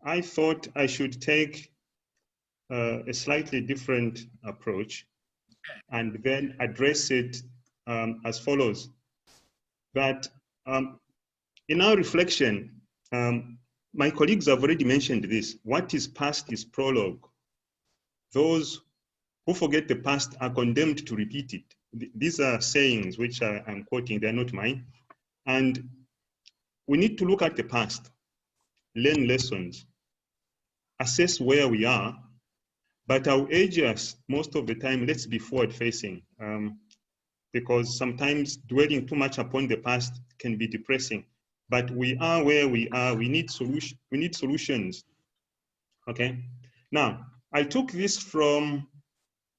I thought I should take a slightly different approach and then address it as follows. That in our reflection, my colleagues have already mentioned this. What is past is prologue. Those who forget the past are condemned to repeat it. These are sayings which I'm quoting, they're not mine. And we need to look at the past, learn lessons, assess where we are, but I'll urge us most of the time, let's be forward facing, because sometimes dwelling too much upon the past can be depressing. But we are where we are, we need solutions, okay? Now, I took this from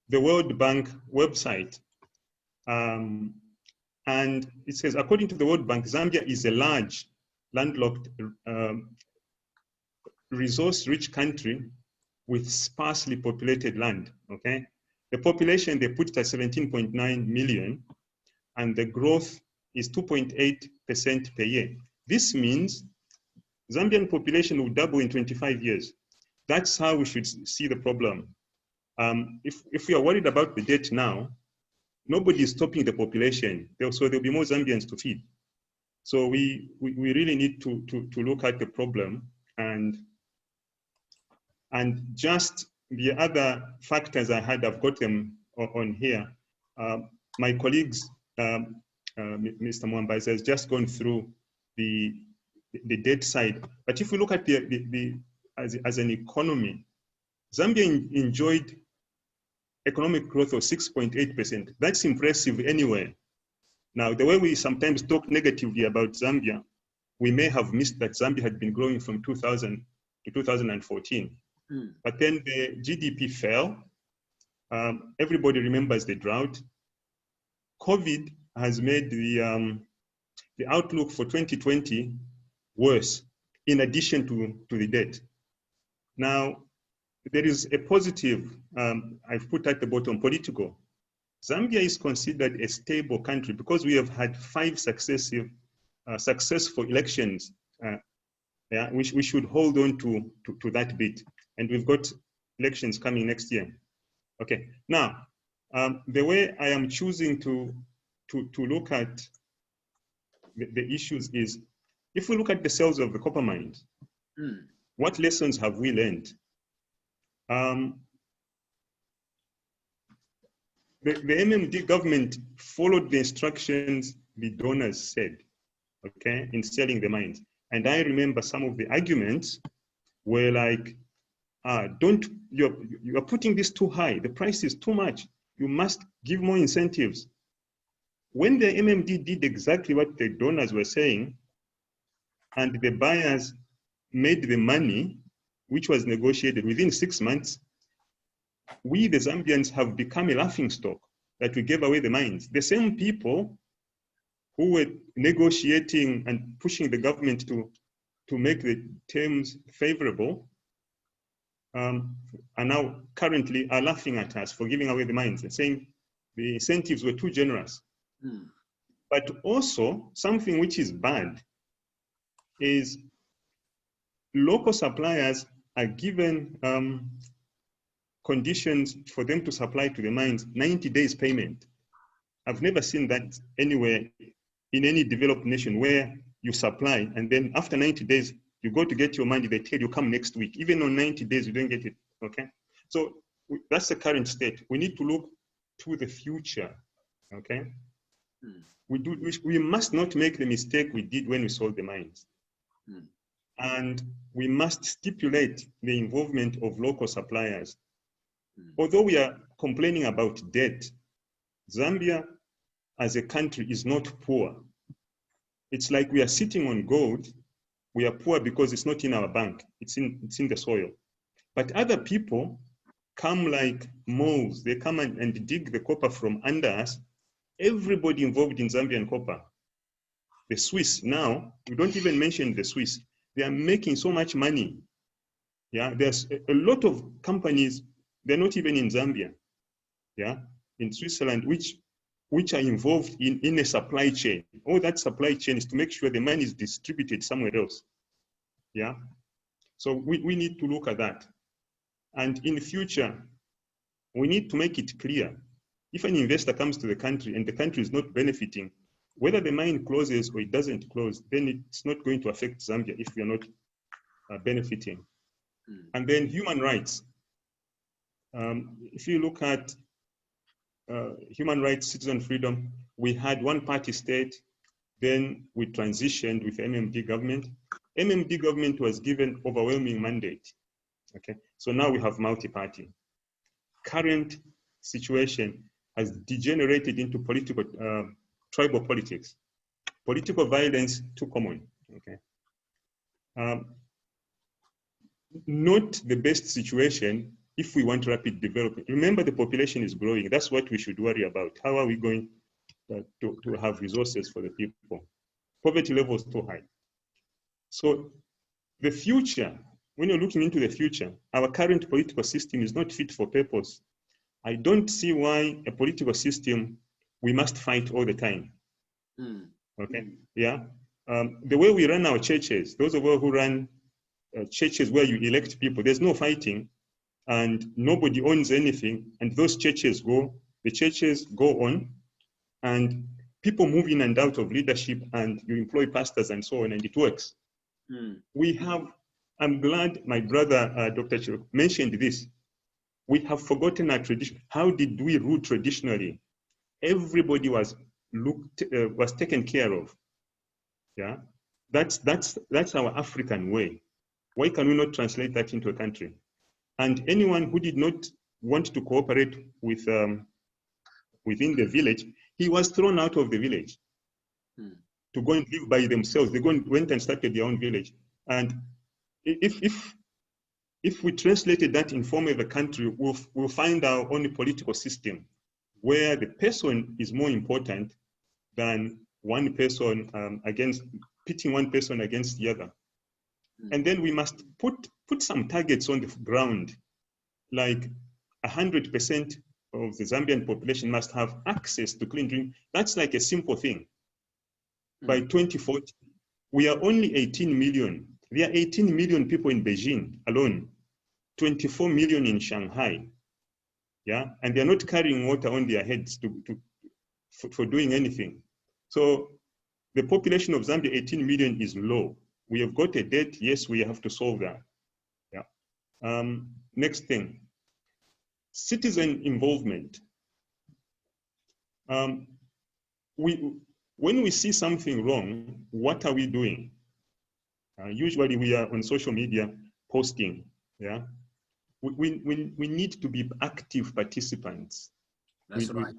the World Bank website, and it says, according to the World Bank, Zambia is a large, landlocked, resource-rich country with sparsely populated land, okay? The population, they put it at 17.9 million, and the growth is 2.8% per year. This means Zambian population will double in 25 years. That's how we should see the problem. If we are worried about the debt now, nobody is stopping the population, so there'll be more Zambians to feed. So we really need to look at the problem, and just the other factors I had, I've got them on here. My colleagues, Mr. Mwamba has just gone through the debt side. But if we look at as an economy, Zambia enjoyed economic growth of 6.8%. That's impressive anywhere. Now, the way we sometimes talk negatively about Zambia, we may have missed that Zambia had been growing from 2000 to 2014. But then the GDP fell. Everybody remembers the drought. COVID has made the outlook for 2020 worse, in addition to the debt. Now, there is a positive, I've put at the bottom, political. Zambia is considered a stable country because we have had 5 successful elections. We should hold on to that bit. And we've got elections coming next year. Okay, now, the way I am choosing to look at the issues is, if we look at the cells of the copper mines, what lessons have we learned? The MMD government followed the instructions the donors said, okay, in selling the mines. And I remember some of the arguments were like, you're putting this too high, the price is too much, you must give more incentives. When the MMD did exactly what the donors were saying, and the buyers made the money, which was negotiated within 6 months, we, the Zambians, have become a laughingstock that we gave away the mines. The same people who were negotiating and pushing the government to make the terms favorable are now currently laughing at us for giving away the mines and saying the incentives were too generous. But also, something which is bad is local suppliers are given conditions for them to supply to the mines, 90 days payment. I've never seen that anywhere in any developed nation, where you supply and then after 90 days, you go to get your money, they tell you come next week. Even on 90 days, you don't get it, okay? So that's the current state. We need to look to the future, okay? We must not make the mistake we did when we sold the mines. And we must stipulate the involvement of local suppliers. Although we are complaining about debt, Zambia as a country is not poor. It's like we are sitting on gold. We are poor because it's not in our bank. It's in the soil. But other people come like moles. They come and dig the copper from under us. Everybody involved in Zambian copper. The Swiss now, we don't even mention the Swiss. They are making so much money. Yeah, there's a lot of companies, they're not even in Zambia, yeah, in Switzerland, which are involved in a supply chain. All that supply chain is to make sure the money is distributed somewhere else, yeah. So we need to look at that. And in the future, we need to make it clear, if an investor comes to the country and the country is not benefiting, whether the mine closes or it doesn't close, then it's not going to affect Zambia if we are not benefiting. And then human rights. If you look at human rights, citizen freedom, we had one-party state, then we transitioned with MMD government. MMD government was given overwhelming mandate, okay? So now we have multi-party. Current situation has degenerated into political, tribal politics. Political violence too common, okay? Not the best situation if we want rapid development. Remember, the population is growing. That's what we should worry about. How are we going to have resources for the people? Poverty levels too high. So the future, when you're looking into the future, our current political system is not fit for purpose. I don't see why a political system we must fight all the time. Okay, yeah. The way we run our churches, those of us who run churches where you elect people, there's no fighting and nobody owns anything, and those churches go, the churches go on, and people move in and out of leadership, and you employ pastors and so on, and it works. We have, I'm glad my brother, Dr. Chiro, mentioned this. We have forgotten our tradition. How did we rule traditionally? Everybody was taken care of. Yeah, that's our African way. Why can we not translate that into a country? And anyone who did not want to cooperate with within the village, he was thrown out of the village to go and live by themselves. They went and started their own village. And if we translated that in form of a country, we'll find our own political system where the person is more important than one person pitting one person against the other. And then we must put some targets on the ground, like 100% of the Zambian population must have access to clean drink. That's like a simple thing. By 2040, we are only 18 million. There are 18 million people in Beijing alone, 24 million in Shanghai. Yeah, and they're not carrying water on their heads for doing anything. So the population of Zambia, 18 million, is low. We have got a debt. Yes, we have to solve that. Yeah. Next thing, citizen involvement. When we see something wrong, what are we doing? Usually we are on social media posting. Yeah, we need to be active participants. That's right.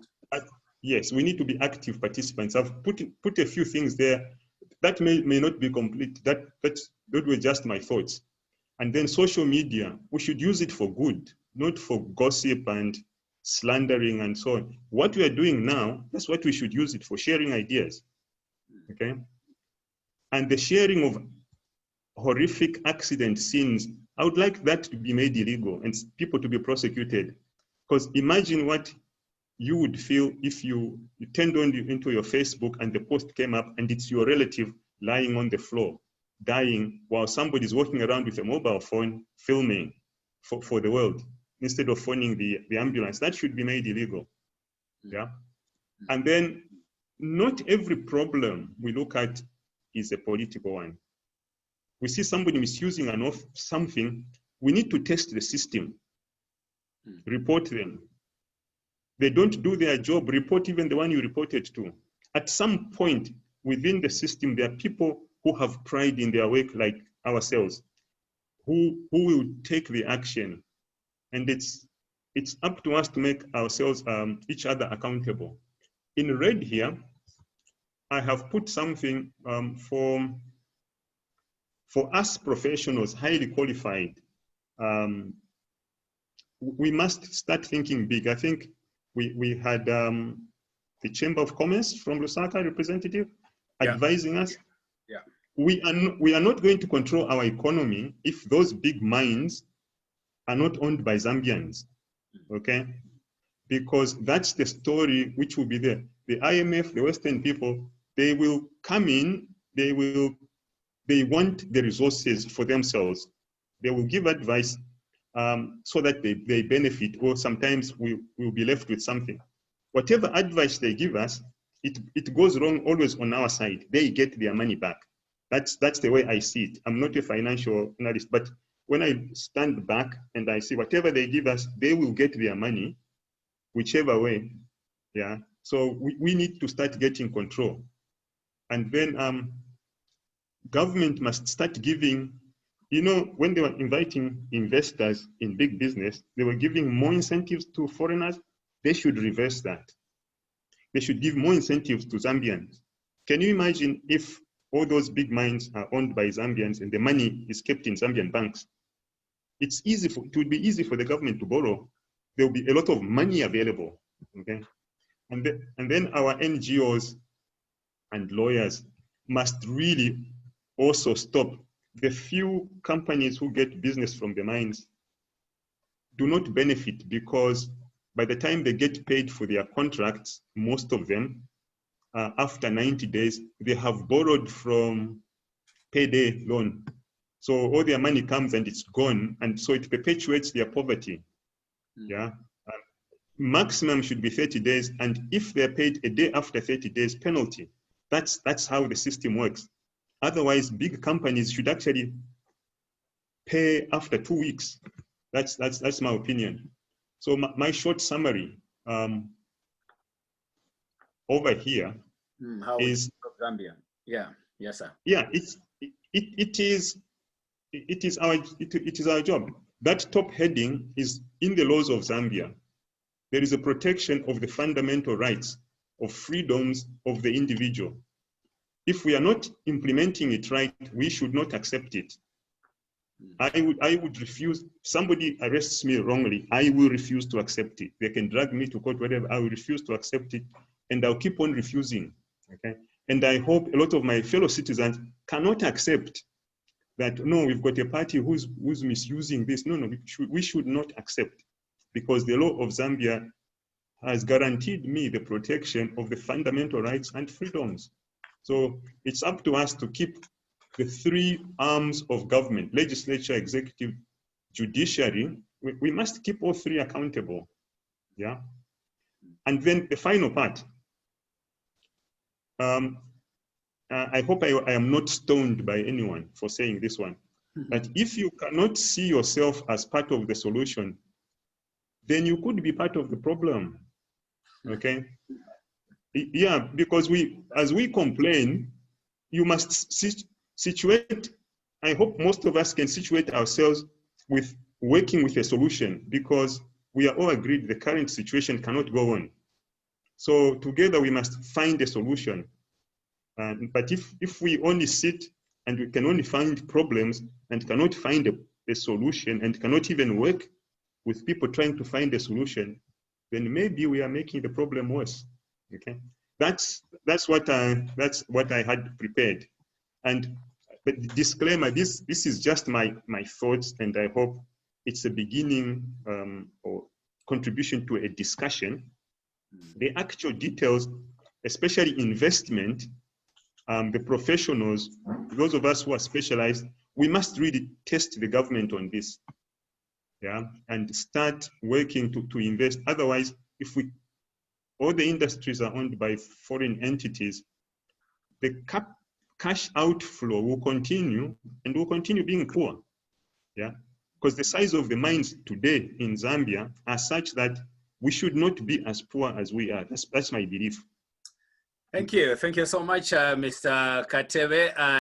Yes, we need to be active participants. I've put a few things there that may not be complete. That were just my thoughts. And then social media, we should use it for good, not for gossip and slandering and so on. What we are doing now, that's what we should use it for, sharing ideas. Okay? And the sharing of horrific accident scenes, I would like that to be made illegal and people to be prosecuted. Because imagine what you would feel if you turned on into your Facebook and the post came up and it's your relative lying on the floor, dying, while somebody's walking around with a mobile phone filming for the world instead of phoning the ambulance. That should be made illegal. Yeah. And then not every problem we look at is a political one. We see somebody misusing something, we need to test the system, report them. They don't do their job, report even the one you reported to. At some point within the system, there are people who have pride in their work like ourselves, who will take the action. And it's up to us to make ourselves, each other accountable. In red here, I have put something for us professionals, highly qualified. We must start thinking big. I think we had the Chamber of Commerce from Lusaka representative advising us. Yeah. We are not going to control our economy if those big mines are not owned by Zambians, okay? Because that's the story which will be there. The IMF, the Western people, they will come in, they want the resources for themselves. They will give advice so that they benefit, or sometimes we will be left with something. Whatever advice they give us, it goes wrong always on our side. They get their money back. That's the way I see it. I'm not a financial analyst, but when I stand back and I see whatever they give us, they will get their money, whichever way. Yeah. So we need to start getting control. And then government must start giving, you know, when they were inviting investors in big business, they were giving more incentives to foreigners. They should reverse that. They should give more incentives to Zambians. Can you imagine if all those big mines are owned by Zambians and the money is kept in Zambian banks? It would be easy for the government to borrow. There will be a lot of money available, okay? And then our NGOs and lawyers must really also stop. The few companies who get business from the mines do not benefit, because by the time they get paid for their contracts, most of them, after 90 days, they have borrowed from payday loan. So all their money comes and it's gone, and so it perpetuates their poverty. Yeah, maximum should be 30 days, and if they're paid a day after 30 days, penalty. That's how the system works. Otherwise, big companies should actually pay after 2 weeks. That's my opinion. So my short summary over here is Zambia. Yeah, yes, sir. Yeah, it is our job. That top heading is in the laws of Zambia. There is a protection of the fundamental rights of freedoms of the individual. If we are not implementing it right, we should not accept it. I would refuse. Somebody arrests me wrongly, I will refuse to accept it. They can drag me to court, whatever. I will refuse to accept it, and I'll keep on refusing. Okay. And I hope a lot of my fellow citizens cannot accept that, no, we've got a party who's misusing this. No, we should not accept, because the law of Zambia has guaranteed me the protection of the fundamental rights and freedoms. So it's up to us to keep the three arms of government: legislature, executive, judiciary. We must keep all three accountable. Yeah. And then the final part. I hope I am not stoned by anyone for saying this one. But if you cannot see yourself as part of the solution, then you could be part of the problem. Okay? Yeah, because as we complain, you must situate. I hope most of us can situate ourselves with working with a solution, because we are all agreed the current situation cannot go on. So together we must find a solution. But if we only sit and we can only find problems and cannot find a solution, and cannot even work with people trying to find a solution, then maybe we are making the problem worse. Okay, that's what I had prepared. And but disclaimer: this is just my thoughts, and I hope it's a beginning or contribution to a discussion. The actual details, especially investment, the professionals, those of us who are specialized, we must really test the government on this, yeah, and start working to invest. Otherwise, if all the industries are owned by foreign entities, the cash outflow will continue, and will continue being poor, yeah, because the size of the mines today in Zambia are such that we should not be as poor as we are. That's my belief. Thank you so much, Mr. Katebe.